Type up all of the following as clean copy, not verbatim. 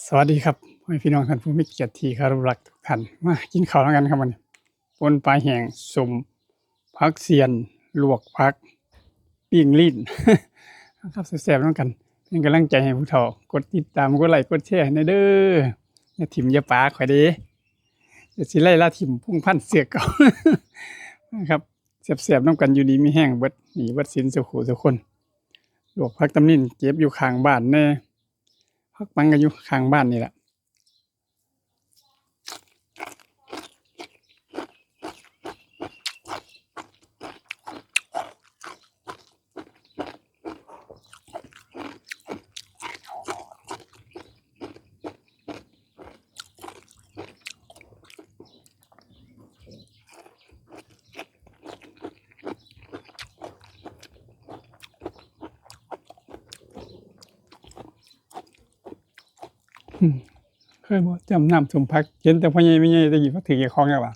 สวัสดีครับพ่อแม่พี่น้องท่านผู้มีเกียรติที่เคารพรักทุกท่านมากินข้าวนำกันครับวันนี้ป่นปลาแห้งส้มผักเสียนลวกผักปิ้งลิ้น ครับแซ่บๆนำกันเป็นกำลังใจให้ผู้เฒ่ากดติดตามกดไลค์กดแชร์ให้แหน่เด้ออย่าถิ่มอย่าปาข่อยเด้เดี๋ยวสิไล่ล่าถิ่มพุ่งพันเสือกเก่า นะครับแซ่บๆนำกันอยู่ดีมีแห้งเบิดหนีเบิดสินสุขุทุกคนลวกผักตำลิ้นเก็บอยู่ข้างบ้านแน่ผักปังก็อยู่ข้างบ้านนี่ล่ะเคยบ่จำน้ำส้มผักเห็นแต่พ่อใหญ่แม่ใหญ่แต่กี้เขาถือของแล้วว่า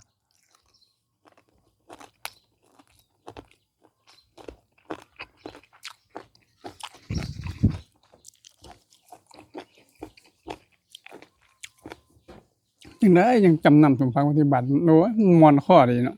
จังได๋ยังจำน้ำส้มผักปฏิบัติโอ้ยม่วนคอดีเนาะ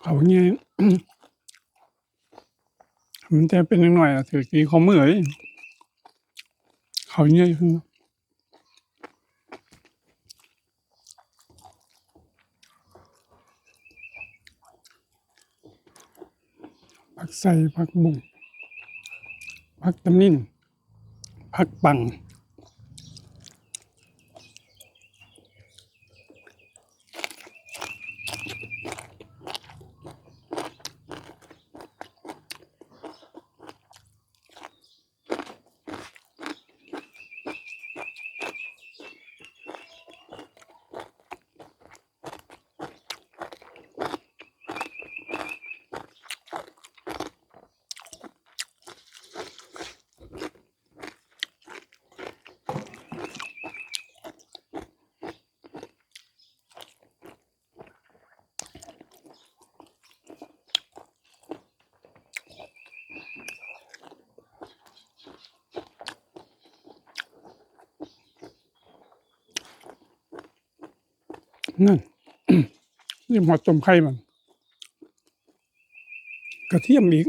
เขาเนี่ย มันแต่เป็นน้อยๆถือตีข้อมือเลยเขาเนี่ยคือผักใส่ผักบุ้งผักตำลิ้นผักปังนั่น นี่หอดต้มไข่มันกระเทียมอีก